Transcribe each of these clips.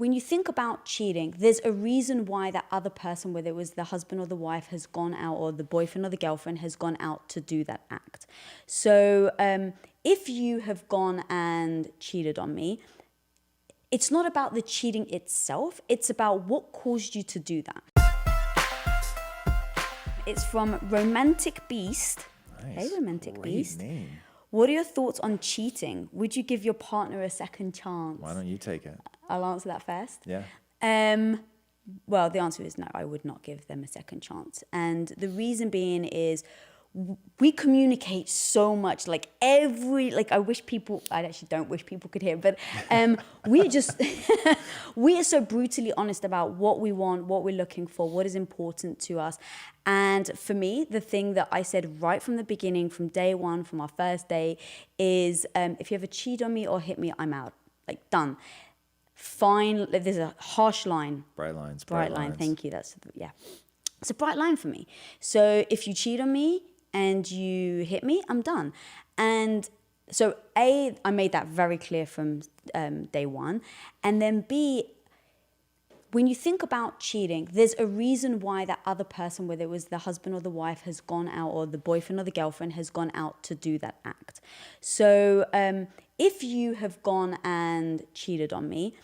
when you think about cheating, there's a reason why that other person, whether it was the husband or the wife, has gone out, or the boyfriend or the girlfriend has gone out to do that act. So if you have gone and cheated on me, it's not about the cheating itself. It's about what caused you to do that. It's from Romantic Beast. Nice. Hey, Romantic Great Beast. name. What are your thoughts on cheating? Would you give your partner a second chance? Why don't you take it? I'll answer that first. Yeah. Well, the answer is no, I would not give them a second chance. And the reason being is we communicate so much, I actually don't wish people could hear, but we are so brutally honest about what we want, what we're looking for, what is important to us. And for me, the thing that I said right from the beginning, from day one, from our first day, is if you ever cheat on me or hit me, I'm out. Like, done. Fine. There's a harsh line. Bright lines. Bright line. Thank you. It's a bright line for me. So if you cheat on me and you hit me, I'm done. And so A, I made that very clear from day one. And then B, when you think about cheating, there's a reason why that other person, whether it was the husband or the wife, has gone out, or the boyfriend or the girlfriend has gone out to do that act. So if you have gone and cheated on me,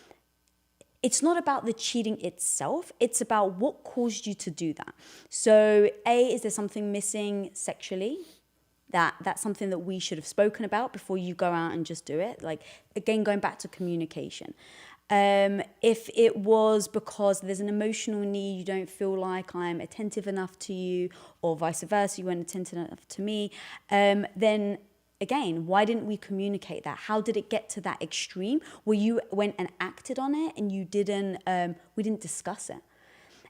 it's not about the cheating itself. It's about what caused you to do that. So A, is there something missing sexually? That's something that we should have spoken about before you go out and just do it. Like, again, going back to communication. If it was because there's an emotional need, you don't feel like I'm attentive enough to you, or vice versa, you weren't attentive enough to me, then again, why didn't we communicate that? How did it get to that extreme where you went and acted on it and we didn't discuss it?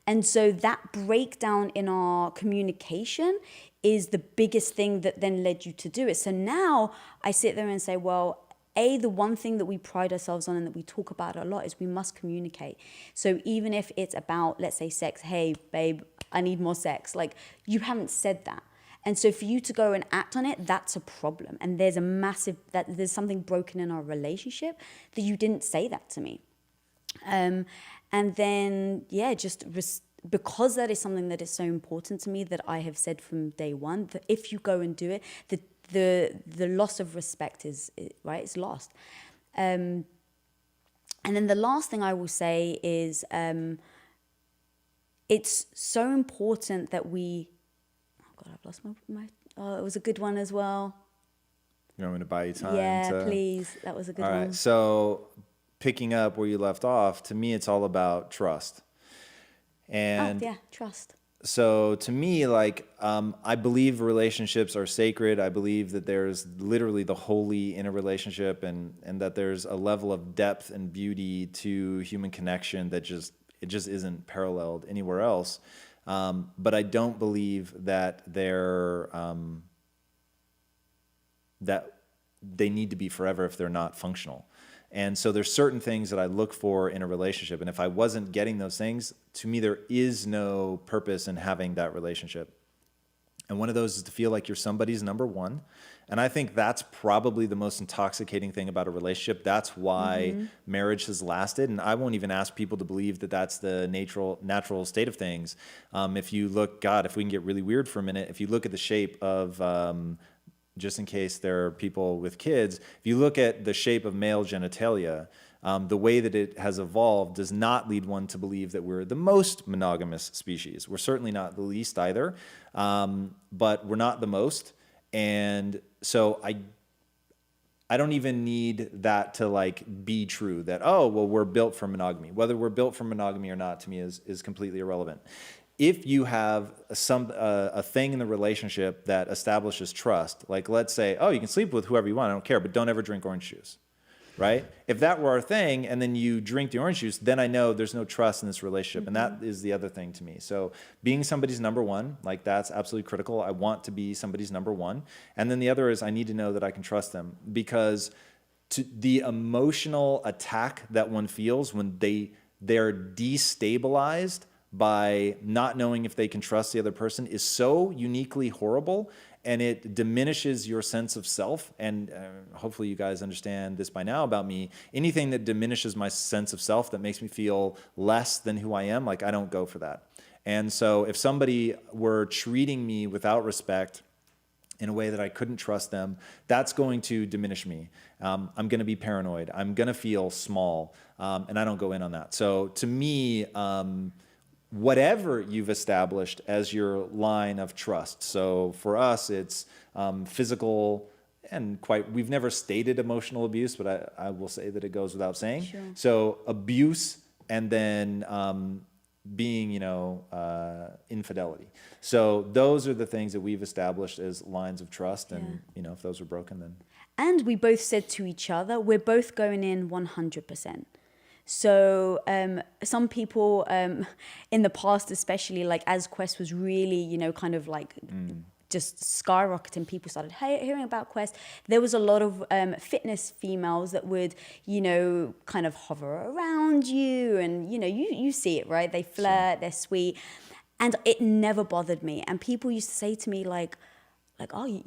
And so that breakdown in our communication is the biggest thing that then led you to do it. So now I sit there and say, well, the one thing that we pride ourselves on and that we talk about a lot is we must communicate. So even if it's about, let's say, sex, hey, babe, I need more sex. Like, you haven't said that. And so for you to go and act on it, that's a problem. And there's there's something broken in our relationship that you didn't say that to me. And then, because that is something that is so important to me, that I have said from day one, that if you go and do it, the loss of respect is right, it's lost. And then the last thing I will say is it's so important that we, oh God, I've lost it was a good one as well. You want me to buy you time? Yeah, please. That was a good one. All right, so picking up where you left off, to me, it's all about trust. And trust. So to me, I believe relationships are sacred. I believe that there's literally the holy in a relationship, and that there's a level of depth and beauty to human connection that just isn't paralleled anywhere else. But I don't believe that that they need to be forever if they're not functional. And so there's certain things that I look for in a relationship. And if I wasn't getting those things, to me, there is no purpose in having that relationship. And one of those is to feel like you're somebody's number one. And I think that's probably the most intoxicating thing about a relationship. That's why marriage has lasted. And I won't even ask people to believe that that's the natural state of things. If you look, God, if we can get really weird for a minute, if you look at the shape of... just in case there are people with kids, if you look at the shape of male genitalia, the way that it has evolved does not lead one to believe that we're the most monogamous species. We're certainly not the least either, but we're not the most. And so I don't even need that to be true, that, oh, well, we're built for monogamy. Whether we're built for monogamy or not, to me, is completely irrelevant. If you have a thing in the relationship that establishes trust, like let's say, oh, you can sleep with whoever you want, I don't care, but don't ever drink orange juice, right? If that were our thing and then you drink the orange juice, then I know there's no trust in this relationship. And that is the other thing to me. So being somebody's number one, that's absolutely critical. I want to be somebody's number one. And then the other is I need to know that I can trust them, because the emotional attack that one feels when they're destabilized by not knowing if they can trust the other person is so uniquely horrible. and it diminishes your sense of self. And hopefully you guys understand this by now about me. Anything that diminishes my sense of self, that makes me feel less than who I am, like I don't go for that. And so if somebody were treating me without respect in a way that I couldn't trust them, that's going to diminish me. I'm going to be paranoid. I'm going to feel small, and I don't go in on that. So to me, whatever you've established as your line of trust. So for us, it's physical and we've never stated emotional abuse, but I will say that it goes without saying. Sure. So abuse, and then being, infidelity. So those are the things that we've established as lines of trust. And, if those are broken, then. And we both said to each other, we're both going in 100%. So some people in the past, especially like as Quest was really, kind of like just skyrocketing, people started hearing about Quest. There was a lot of fitness females that would, kind of hover around you, and you see it, right? They flirt, they're sweet, and it never bothered me. And people used to say to me like, oh,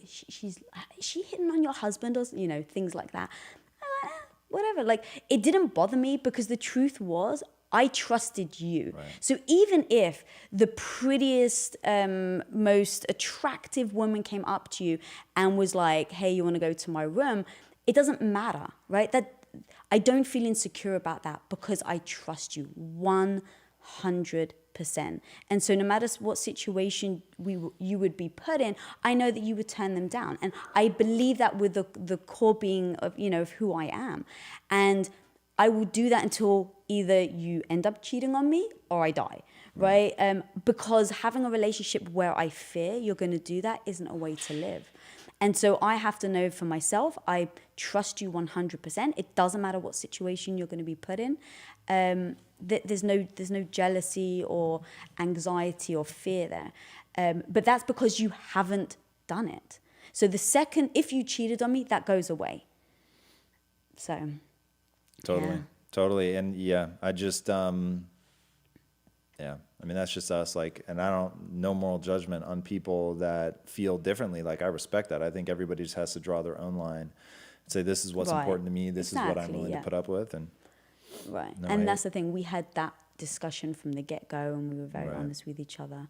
she's hitting on your husband, or things like that. Whatever, like it didn't bother me, because the truth was I trusted you. Right. So even if the prettiest, most attractive woman came up to you and was like, hey, you want to go to my room? It doesn't matter, right? That I don't feel insecure about that, because I trust you 100%. And so no matter what situation you would be put in, I know that you would turn them down. And I believe that with the core being of, of who I am. And I will do that until either you end up cheating on me or I die, right? Because having a relationship where I fear you're going to do that isn't a way to live. And so I have to know for myself, I trust you 100%. It doesn't matter what situation you're going to be put in. There's no jealousy or anxiety or fear there. But that's because you haven't done it. So the second, if you cheated on me, that goes away. So. Totally. And I just, that's just us. Like, and no moral judgment on people that feel differently. Like, I respect that. I think everybody just has to draw their own line and say, this is what's important to me. This is what I'm willing to put up with. And that's the thing. We had that discussion from the get-go, and we were very honest with each other.